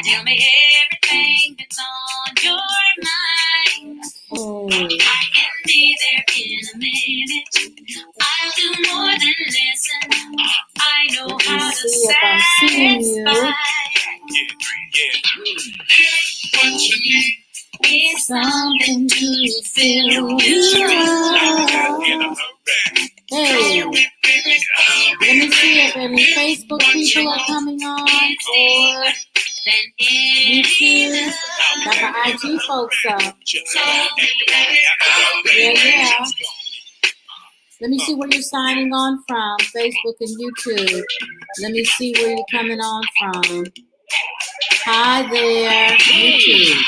Tell me everything that's on your mind. I can be there in a minute. I'll do more than listen. I know how to satisfy. What you need is something to fill you up. Hey, let me see if any Facebook people are coming on or YouTube. Got my IG folks up. Yeah. Let me see where you're signing on from, Facebook and YouTube. Let me see where you're coming on from. Hi there, YouTube.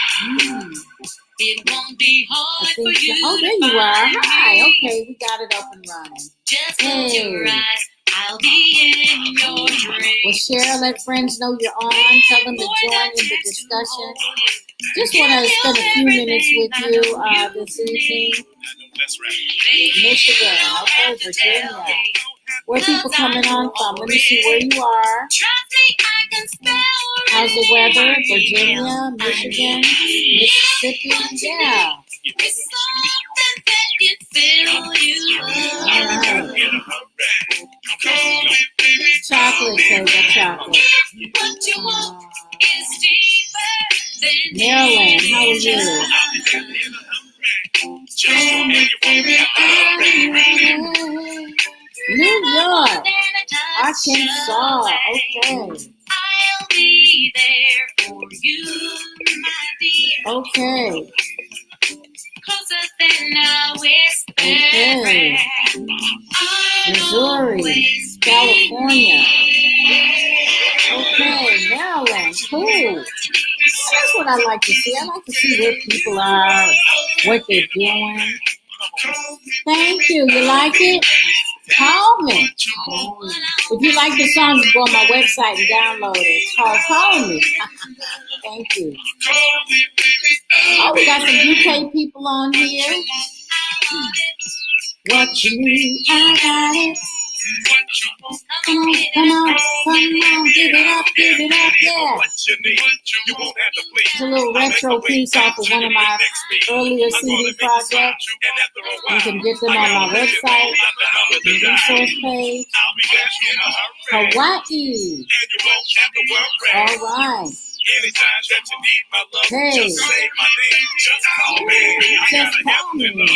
It won't be hard for you. Oh, there you are. Hi. Okay, we got it up and running. Just close your eyes. I'll be in your dream. Well, share, let friends know you're on. Tell them to join in the discussion. Just want to spend a few minutes with you this evening. Michigan, okay, Virginia. Where people coming on from? Let me see where you are. How's the weather? Virginia, Michigan, Mississippi. Yeah. Chocolate, Taylor, chocolate. Maryland, how are you? New York, Arkansas, okay. I'll be there for you, my dear. Okay. Closer than a whisper. Okay. Missouri, California. Okay, Maryland, cool. That's what I like to see. I like to see where people are, what they're doing. Thank you. You like it? Call me. If you like the song, you go on my website and download it. It's called Call Me. Thank you. Oh, we got some UK people on here. What you need, I got it. Come on, give it up, yeah. It's a little retro piece off of one of my earlier CD projects. You can get them on my website, the resource page. Hawaii. All right. Anytime that you need my love, just say my name, just call me. Just call me. And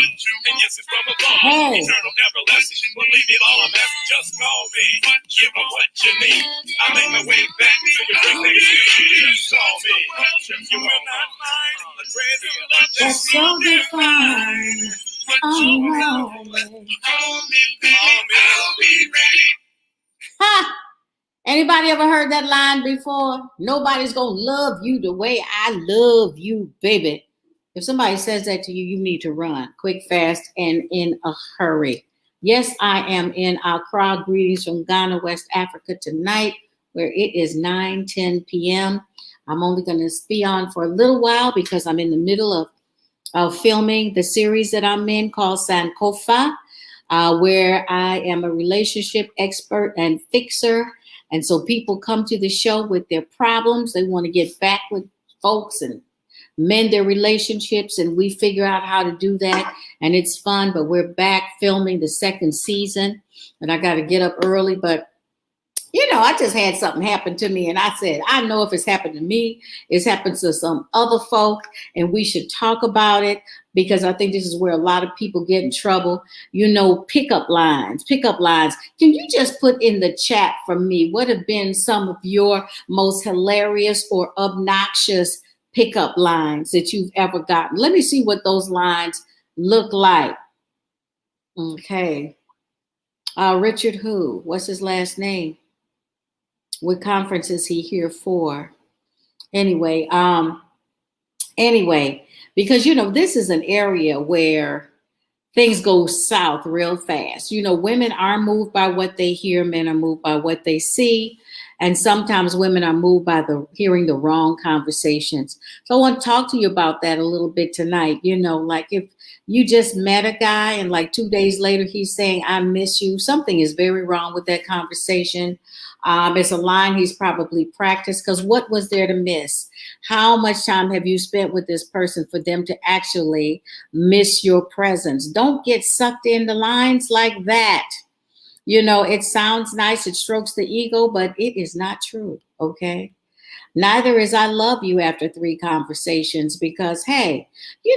yes, it's from above. Eternal, everlasting, you will leave it all. I'm asking, just call me. Give me what you need. I'll make my way back to your bring that you just call me. You will not find a treasure that's so divine. Oh, no. Call me, I'll be ready. Ha! Anybody ever heard that line before? Nobody's gonna love you the way I love you, baby. If somebody says that to you, you need to run quick, fast, and in a hurry. Yes, I am in Accra. Greetings from Ghana, West Africa tonight, where it is 9:10 p.m. I'm only going to be on for a little while because I'm in the middle of filming the series that I'm in called Sankofa, where I am a relationship expert and fixer. And so people come to the show with their problems. They want to get back with folks and mend their relationships. And we figure out how to do that. And it's fun. But we're back filming the second season. And I got to get up early. But, you know, I just had something happen to me. And I said, I know if it's happened to me, it's happened to some other folk. And we should talk about it. Because I think this is where a lot of people get in trouble. You know, pickup lines. Can you just put in the chat for me what have been some of your most hilarious or obnoxious pickup lines that you've ever gotten? Let me see what those lines look like. Okay. Richard who? What's his last name? What conference is he here for? Anyway, because, you know, this is an area where things go south real fast. You know, women are moved by what they hear. Men are moved by what they see. And sometimes women are moved by hearing the wrong conversations. So I want to talk to you about that a little bit tonight. Like if you just met a guy and like 2 days later he's saying, I miss you, something is very wrong with that conversation. It's a line he's probably practiced, because what was there to miss? How much time have you spent with this person for them to actually miss your presence? Don't get sucked into lines like that. It sounds nice, it strokes the ego, but it is not true, okay? Neither is I love you after 3 conversations, because, hey,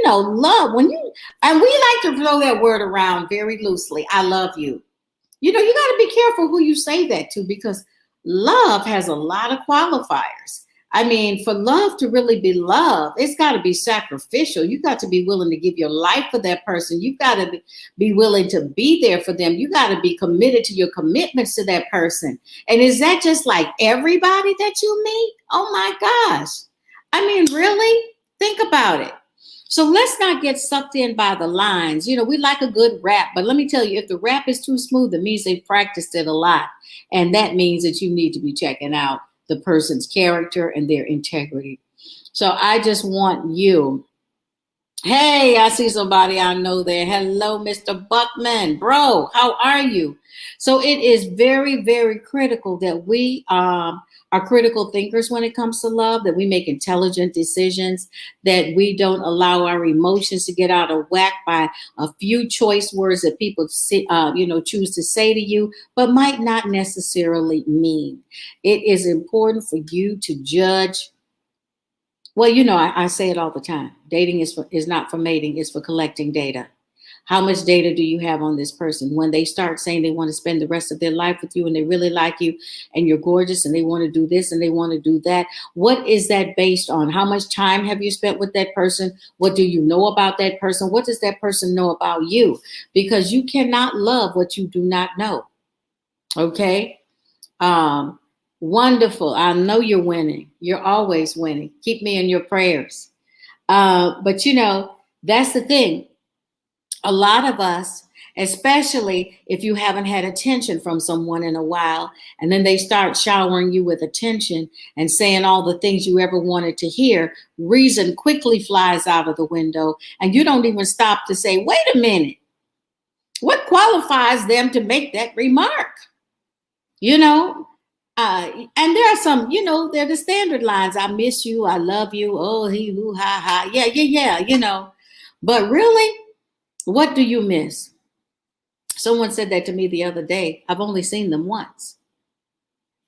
love, and we like to throw that word around very loosely. I love you. You got to be careful who you say that to, because love has a lot of qualifiers. I mean, for love to really be love, it's got to be sacrificial. You got to be willing to give your life for that person. You've got to be willing to be there for them. You got to be committed to your commitments to that person. And is that just like everybody that you meet? Oh my gosh. I mean, really? Think about it. So let's not get sucked in by the lines. We like a good rap, but let me tell you, if the rap is too smooth, it means they've practiced it a lot. And that means that you need to be checking out the person's character and their integrity. So I just want you. Hey, I see somebody I know there. Hello, Mr. Buckman. Bro, how are you? So it is very, very critical that we are critical thinkers when it comes to love, that we make intelligent decisions, that we don't allow our emotions to get out of whack by a few choice words that people choose to say to you, but might not necessarily mean. It is important for you to judge. Well, I say it all the time. Dating is not for mating, it's for collecting data. How much data do you have on this person? When they start saying they want to spend the rest of their life with you and they really like you and you're gorgeous and they want to do this and they want to do that, what is that based on? How much time have you spent with that person? What do you know about that person? What does that person know about you? Because you cannot love what you do not know. Okay? Wonderful. I know you're winning. You're always winning. Keep me in your prayers. But that's the thing. A lot of us, especially if you haven't had attention from someone in a while, and then they start showering you with attention and saying all the things you ever wanted to hear, reason quickly flies out of the window, and you don't even stop to say, wait a minute, what qualifies them to make that remark? And there are some, they're the standard lines. I miss you. I love you. Oh, he, hoo, ha, ha. Yeah. But really, what do you miss? Someone said that to me the other day. I've only seen them once.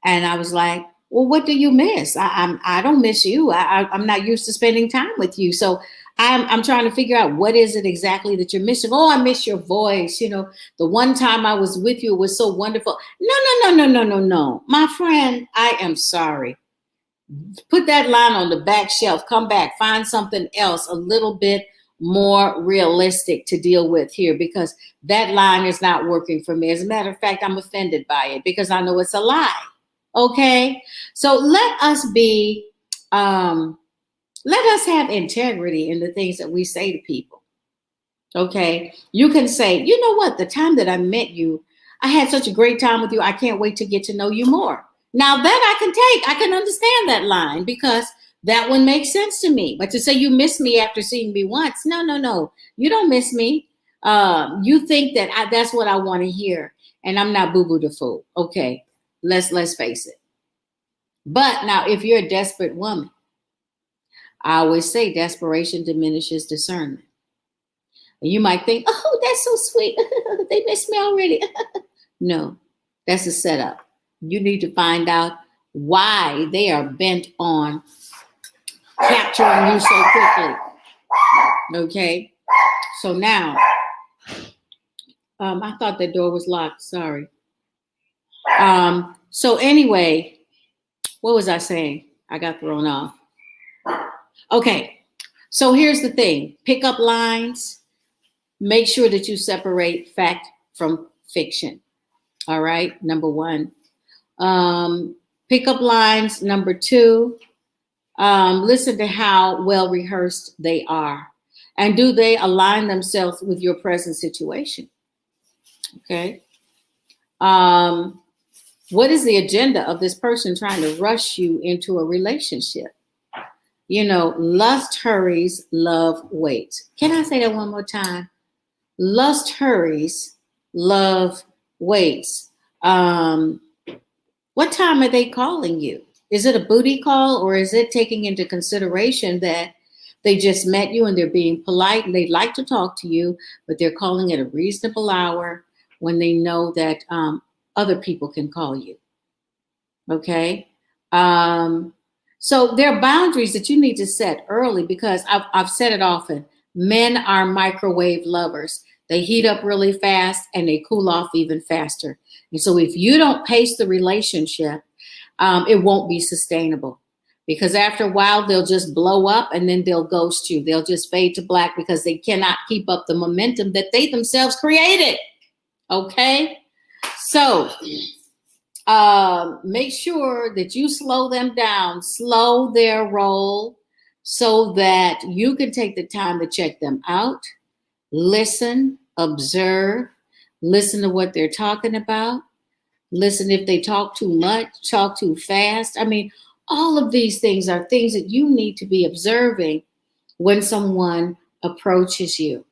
And I was like, well, what do you miss? I don't miss you. I'm not used to spending time with you. So I'm trying to figure out what is it exactly that you're missing. Oh, I miss your voice. The one time I was with you, it was so wonderful. No. My friend, I am sorry. Put that line on the back shelf. Come back. Find something else a little bit more realistic to deal with here, because that line is not working for me. As a matter of fact, I'm offended by it because I know it's a lie. Okay? So let us have integrity in the things that we say to people. Okay? You can say, you know what? The time that I met you, I had such a great time with you. I can't wait to get to know you more. Now that I can understand that line, because that one makes sense to me. But to say you miss me after seeing me once, no. You don't miss me. You think that that's what I want to hear. And I'm not boo-boo the fool. Okay, let's face it. But now, if you're a desperate woman, I always say desperation diminishes discernment. And you might think, oh, that's so sweet. They missed me already. No, that's a setup. You need to find out why they are bent on capturing you so quickly. Okay. So now, I thought the door was locked. Sorry. So anyway, what was I saying? I got thrown off. Okay. So here's the thing. Pick up lines. Make sure that you separate fact from fiction. All right. Number one. Pick up lines. Number two. Listen to how well rehearsed they are. And do they align themselves with your present situation? Okay. What is the agenda of this person trying to rush you into a relationship? You know, lust hurries, love waits. Can I say that one more time? Lust hurries, love waits. What time are they calling you? Is it a booty call, or is it taking into consideration that they just met you and they're being polite and they'd like to talk to you, but they're calling at a reasonable hour when they know that other people can call you? Okay. So there are boundaries that you need to set early, because I've said it often. Men are microwave lovers. They heat up really fast and they cool off even faster. And so if you don't pace the relationship, it won't be sustainable, because after a while they'll just blow up and then they'll ghost you. They'll just fade to black because they cannot keep up the momentum that they themselves created. Okay. So make sure that you slow them down, slow their roll, so that you can take the time to check them out, listen, observe, listen to what they're talking about, listen if they talk too much, talk too fast. I mean, all of these things are things that you need to be observing when someone approaches you.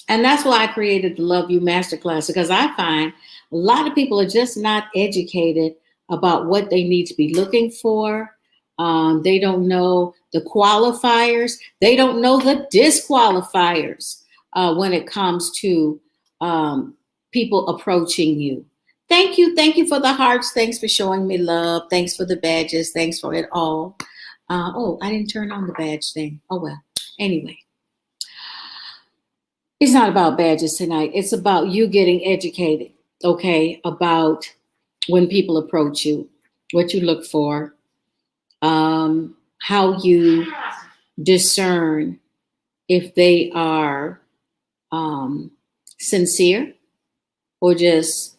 And that's why I created the Love You Masterclass, because I find a lot of people are just not educated about what they need to be looking for. They don't know the qualifiers. They don't know the disqualifiers when it comes to people approaching you. Thank you. Thank you for the hearts. Thanks for showing me love. Thanks for the badges. Thanks for it all. Oh, I didn't turn on the badge thing. Oh, well. Anyway. It's not about badges tonight. It's about you getting educated, okay, about when people approach you, what you look for, how you discern if they are sincere or just,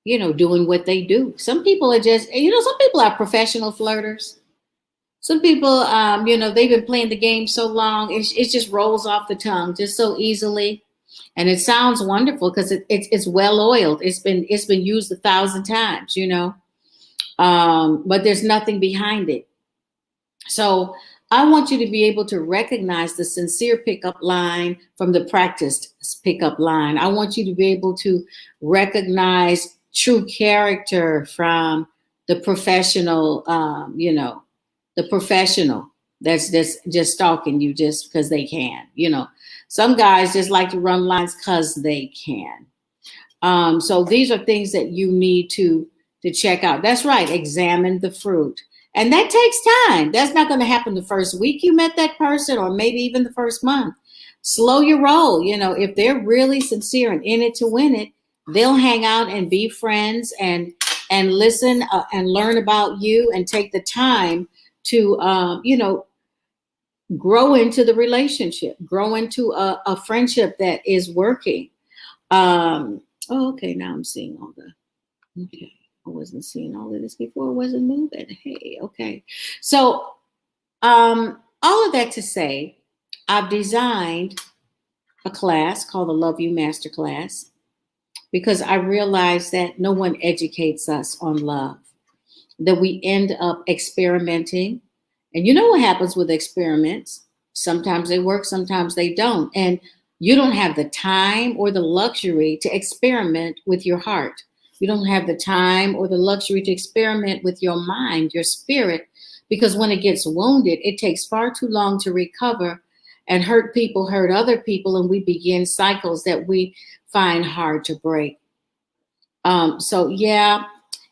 you know, doing what they do. Some people are just, you know, some people are professional flirters. Some people, you know, they've been playing the game so long, it just rolls off the tongue just so easily, and it sounds wonderful because it's well oiled. It's been used 1,000 times, you know, but there's nothing behind it. So I want you to be able to recognize the sincere pickup line from the practiced pickup line. I want you to be able to recognize true character from the professional, you know. The professional that's just stalking you just because they can, you know. Some guys just like to run lines because they can. So these are things that you need to check out. That's right. Examine the fruit. And that takes time. That's not going to happen the first week you met that person, or maybe even the first month. Slow your roll. You know, if they're really sincere and in it to win it, they'll hang out and be friends and listen and learn about you and take the time to, you know, grow into the relationship, grow into a friendship that is working. Oh, okay, now I'm seeing all the, okay, I wasn't seeing all of this before, I wasn't moving. Hey, okay. So all of that to say, I've designed a class called the Love You Masterclass, because I realized that no one educates us on love, that we end up experimenting. And you know what happens with experiments? Sometimes they work, sometimes they don't. And you don't have the time or the luxury to experiment with your heart. You don't have the time or the luxury to experiment with your mind, your spirit, because when it gets wounded, it takes far too long to recover, and hurt people hurt other people, and we begin cycles that we find hard to break. So yeah,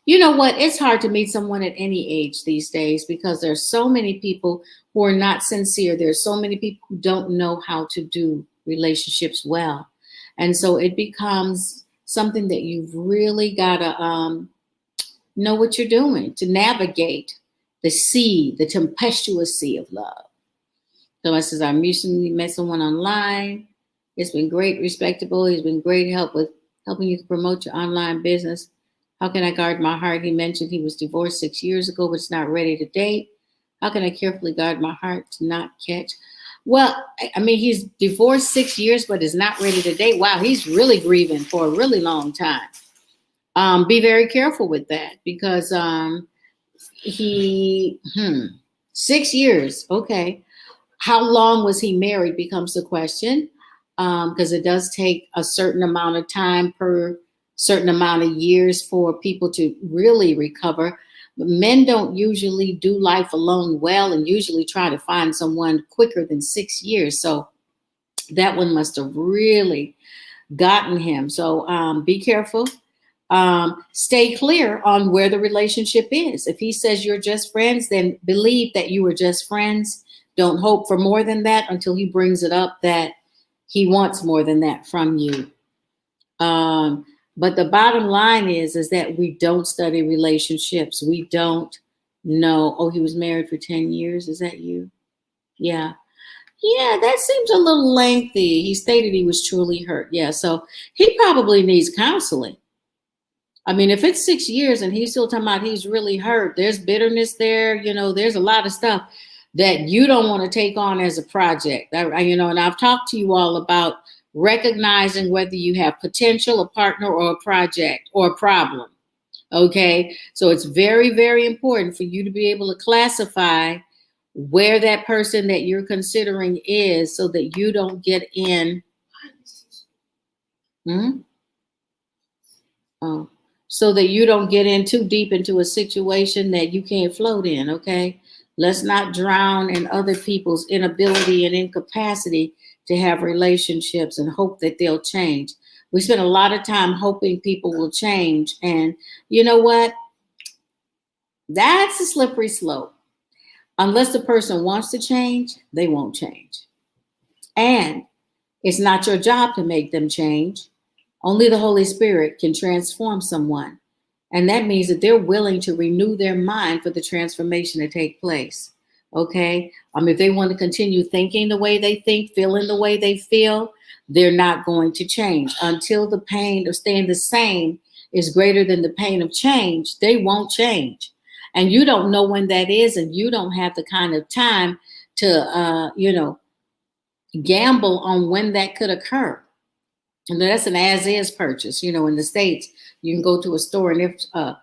you know what? It's hard to meet someone at any age these days, because there's so many people who are not sincere. There's so many people who don't know how to do relationships well. And so it becomes something that you've really got to know what you're doing to navigate the sea, the tempestuous sea of love. So I says, I recently met someone online. It's been great, respectable. He's been great help with helping you to promote your online business. How can I guard my heart? He mentioned he was divorced 6 years ago, but is not ready to date. How can I carefully guard my heart to not catch? Well, I mean, he's divorced 6 years, but is not ready to date. Wow, he's really grieving for a really long time. Be very careful with that because he 6 years. Okay. How long was he married becomes the question, because it does take a certain amount of time per certain amount of years for people to really recover. But men don't usually do life alone well and usually try to find someone quicker than 6 years. So that one must have really gotten him. So be careful. Stay clear on where the relationship is. If he says you're just friends, then believe that you were just friends. Don't hope for more than that until he brings it up that he wants more than that from you. But the bottom line is that we don't study relationships. We don't know. Oh, he was married for 10 years. Is that you? Yeah. Yeah, that seems a little lengthy. He stated he was truly hurt. Yeah, so he probably needs counseling. I mean, if it's 6 years and he's still talking about he's really hurt, there's bitterness there. There's a lot of stuff that you don't want to take on as a project. And I've talked to you all about recognizing whether you have potential, a partner, or a project or a problem. Okay. So it's very, very important for you to be able to classify where that person that you're considering is so that you don't get in. So that you don't get in too deep into a situation that you can't float in. Okay. Let's not drown in other people's inability and incapacity to have relationships and hope that they'll change. We spend a lot of time hoping people will change. And you know what? That's a slippery slope. Unless the person wants to change, they won't change. And it's not your job to make them change. Only the Holy Spirit can transform someone. And that means that they're willing to renew their mind for the transformation to take place. Okay. If they want to continue thinking the way they think, feeling the way they feel, they're not going to change. Until the pain of staying the same is greater than the pain of change, they won't change. And you don't know when that is, and you don't have the kind of time to, gamble on when that could occur. And that's an as-is purchase. In the States, you can go to a store, and if a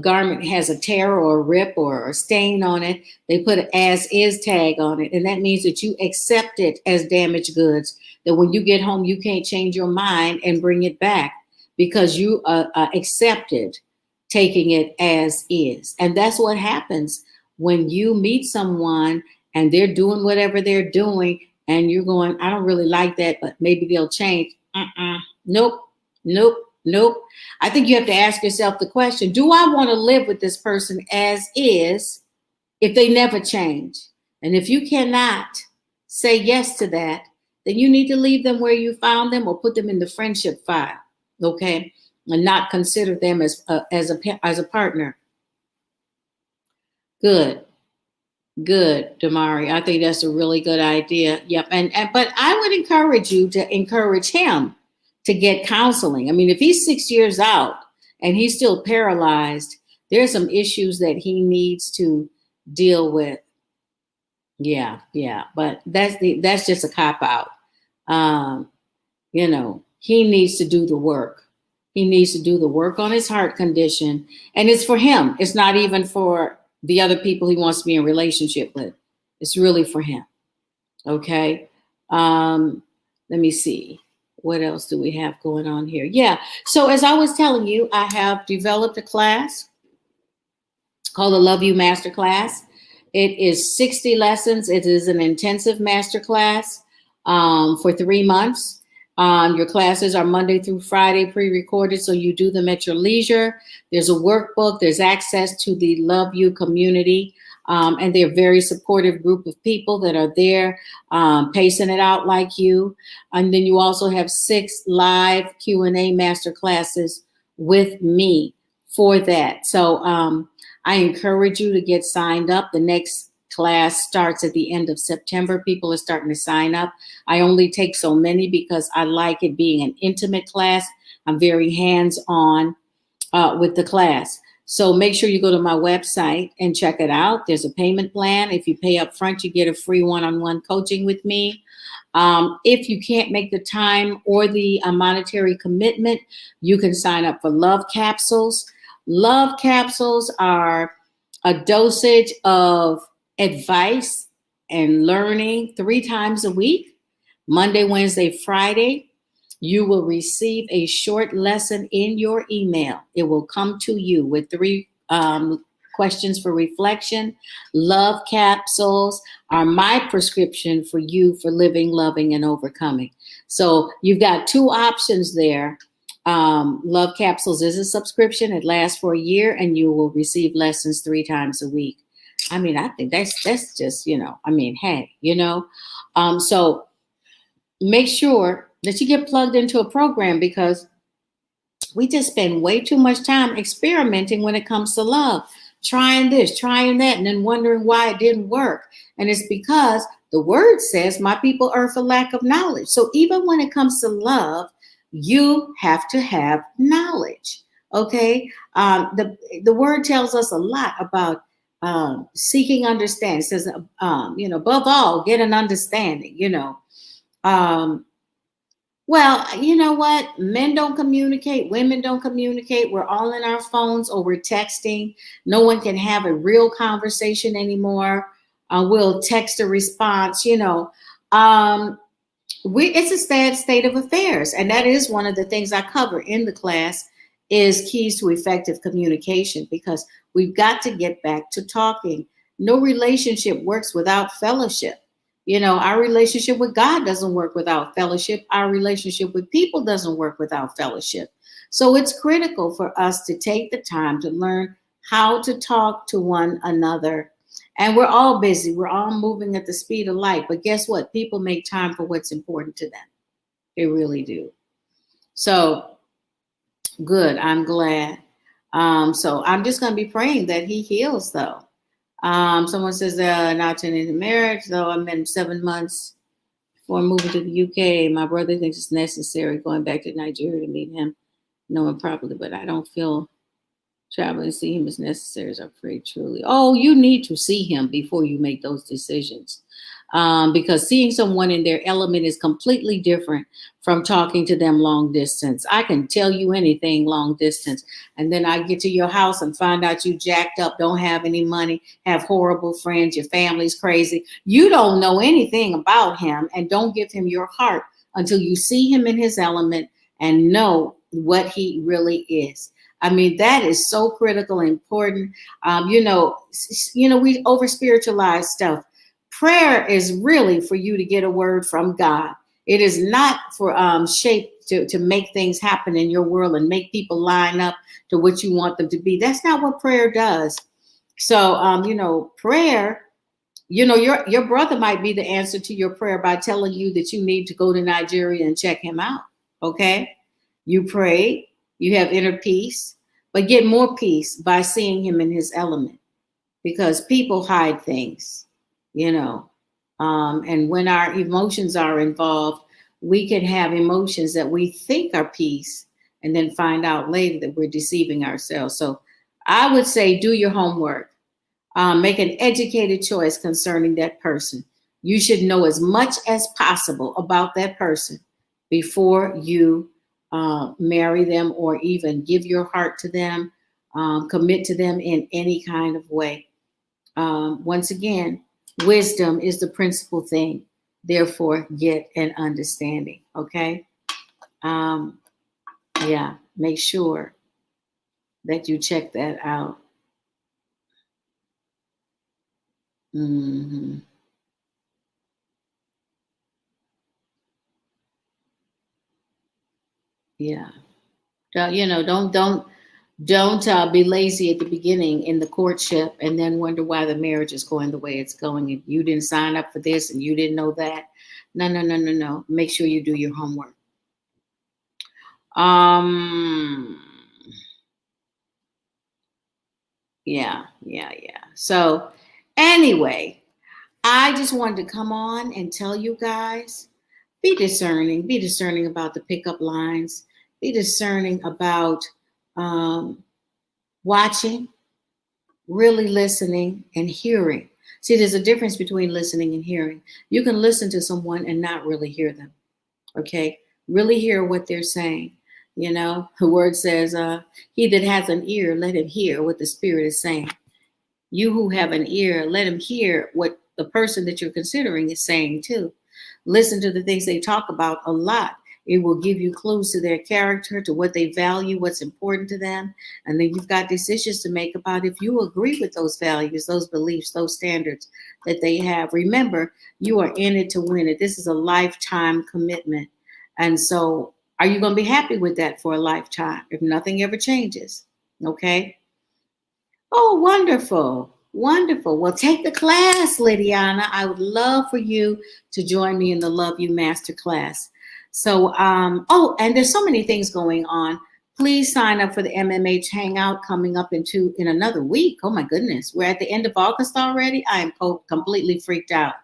garment has a tear or a rip or a stain on it, they put an as-is tag on it. And that means that you accept it as damaged goods, that when you get home, you can't change your mind and bring it back because you accepted taking it as is. And that's what happens when you meet someone and they're doing whatever they're doing, and you're going, I don't really like that, but maybe they'll change. Nope. I think you have to ask yourself the question, do I want to live with this person as is if they never change? And if you cannot say yes to that, then you need to leave them where you found them or put them in the friendship file, okay? And not consider them as a partner. Good, Damari. I think that's a really good idea. Yep. But I would encourage you to encourage him to get counseling. I mean, if he's 6 years out and he's still paralyzed, there's some issues that he needs to deal with. Yeah. But that's just a cop out. He needs to do the work. He needs to do the work on his heart condition. And it's for him. It's not even for the other people he wants to be in relationship with. It's really for him. Okay. Let me see. What else do we have going on here? Yeah. So as I was telling you, I have developed a class called the Love You Masterclass. It is 60 lessons. It is an intensive masterclass for 3 months. Your classes are Monday through Friday pre-recorded, so you do them at your leisure. There's a workbook. There's access to the Love You community, and they're a very supportive group of people that are there pacing it out like you. And then you also have 6 live Q&A master classes with me for that. So I encourage you to get signed up. The next class starts at the end of September. People are starting to sign up. I only take so many because I like it being an intimate class. I'm very hands-on with the class. So make sure you go to my website and check it out. There's a payment plan. If you pay up front, you get a free one-on-one coaching with me. If you can't make the time or the monetary commitment, you can sign up for love capsules. Love capsules are a dosage of advice and learning 3 times a week, Monday, Wednesday, Friday. You will receive a short lesson in your email. It will come to you with 3 questions for reflection. Love capsules are my prescription for you for living, loving, and overcoming. So you've got 2 options there. Love capsules is a subscription. It lasts for a year, and you will receive lessons 3 times a week. I mean, I think that's just, hey, so make sure that you get plugged into a program, because we just spend way too much time experimenting when it comes to love, trying this, trying that, and then wondering why it didn't work. And it's because the word says my people are for lack of knowledge. So even when it comes to love, you have to have knowledge. Okay. The word tells us a lot about seeking understanding. It says, above all, get an understanding, well, you know what? Men don't communicate. Women don't communicate. We're all in our phones or we're texting. No one can have a real conversation anymore. We'll text a response, it's a sad state of affairs. And that is one of the things I cover in the class is keys to effective communication, because we've got to get back to talking. No relationship works without fellowship. Our relationship with God doesn't work without fellowship. Our relationship with people doesn't work without fellowship. So it's critical for us to take the time to learn how to talk to one another. And we're all busy. We're all moving at the speed of light. But guess what? People make time for what's important to them. They really do. So good. I'm glad. So I'm just going to be praying that he heals, though. Someone says not turning into marriage, though I met him 7 months before moving to the UK. My brother thinks it's necessary going back to Nigeria to meet him, know him properly, but I don't feel traveling to see him is necessary, as I pray truly. Oh, you need to see him before you make those decisions. Because seeing someone in their element is completely different from talking to them long distance. I can tell you anything long distance, and then I get to your house and find out you jacked up, don't have any money, have horrible friends, your family's crazy. You don't know anything about him, and don't give him your heart until you see him in his element and know what he really is. I mean, that is so critical and important. We over spiritualize stuff. Prayer is really for you to get a word from God. It is not for shape to make things happen in your world and make people line up to what you want them to be. That's not what prayer does. So, prayer, your brother might be the answer to your prayer by telling you that you need to go to Nigeria and check him out. Okay. You pray, you have inner peace, but get more peace by seeing him in his element, because people hide things. And when our emotions are involved, we can have emotions that we think are peace and then find out later that we're deceiving ourselves. So I would say do your homework. Make an educated choice concerning that person. You should know as much as possible about that person before you marry them or even give your heart to them, commit to them in any kind of way. Once again, wisdom is the principal thing. Therefore, get an understanding. Okay. Make sure that you check that out. Mm-hmm. Yeah. Don't be lazy at the beginning in the courtship and then wonder why the marriage is going the way it's going. And you didn't sign up for this and you didn't know that. No. Make sure you do your homework. Yeah. So anyway, I just wanted to come on and tell you guys, be discerning about the pickup lines, be discerning about watching, really listening, and hearing. See, there's a difference between listening and hearing. You can listen to someone and not really hear them. Okay? Really hear what they're saying. You know, the word says, he that has an ear, let him hear what the Spirit is saying. You who have an ear, let him hear what the person that you're considering is saying too. Listen to the things they talk about a lot. It will give you clues to their character, to what they value, what's important to them. And then you've got decisions to make about if you agree with those values, those beliefs, those standards that they have. Remember, you are in it to win it. This is a lifetime commitment. And so are you going to be happy with that for a lifetime if nothing ever changes? Okay. Oh, wonderful. Wonderful. Well, take the class, Lydiana. I would love for you to join me in the Love You Master class. So, and there's so many things going on. Please sign up for the MMH Hangout coming up in another week. Oh my goodness. We're at the end of August already. I am completely freaked out.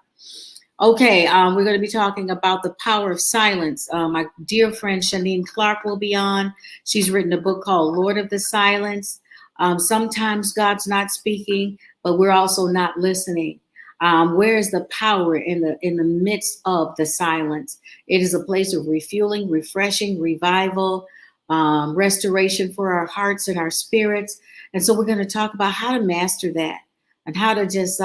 Okay, we're going to be talking about the power of silence. My dear friend Shanine Clark will be on. She's written a book called Lord of the Silence. Sometimes God's not speaking, but we're also not listening. Where is the power in the midst of the silence? It is a place of refueling, refreshing, revival, restoration for our hearts and our spirits. And so we're going to talk about how to master that and how to just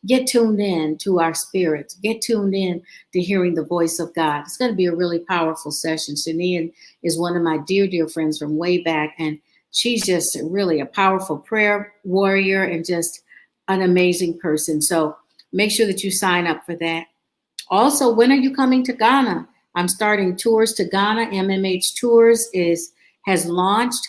get tuned in to our spirits, get tuned in to hearing the voice of God. It's going to be a really powerful session. Shanine is one of my dear, dear friends from way back, and she's just really a powerful prayer warrior and just an amazing person. So make sure that you sign up for that. Also, when are you coming to Ghana? I'm starting tours to Ghana. MMH Tours has launched.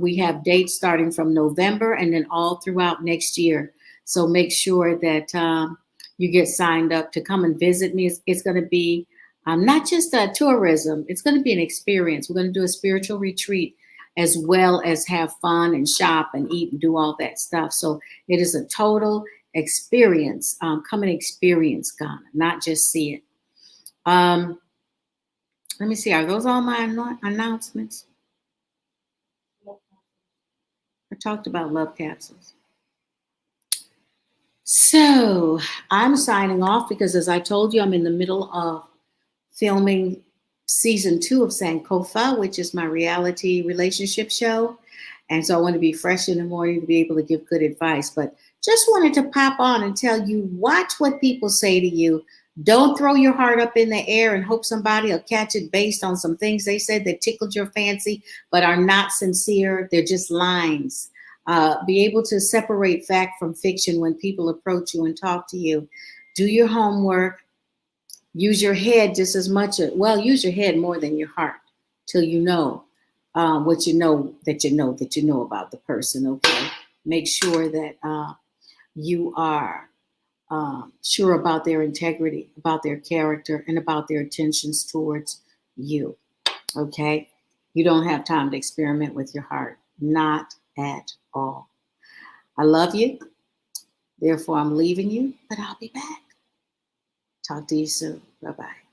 We have dates starting from November and then all throughout next year. So make sure that you get signed up to come and visit me. It's going to be not just tourism. It's going to be an experience. We're going to do a spiritual retreat as well as have fun and shop and eat and do all that stuff. So it is a total experience. Come and experience Ghana, not just see it. Let me see. Are those all my announcements? I talked about love capsules. So I'm signing off because, as I told you, I'm in the middle of filming season 2 of Sankofa, which is my reality relationship show. And so I want to be fresh in the morning to be able to give good advice. But just wanted to pop on and tell you, watch what people say to you. Don't throw your heart up in the air and hope somebody will catch it based on some things they said that tickled your fancy, but are not sincere. They're just lines. Be able to separate fact from fiction when people approach you and talk to you. Do your homework. Use your head just as much. Use your head more than your heart till you know what you know about the person. Okay. Make sure that you are sure about their integrity, about their character, and about their intentions towards you. Okay. You don't have time to experiment with your heart. Not at all. I love you. Therefore, I'm leaving you, but I'll be back. Talk to you soon. Bye-bye.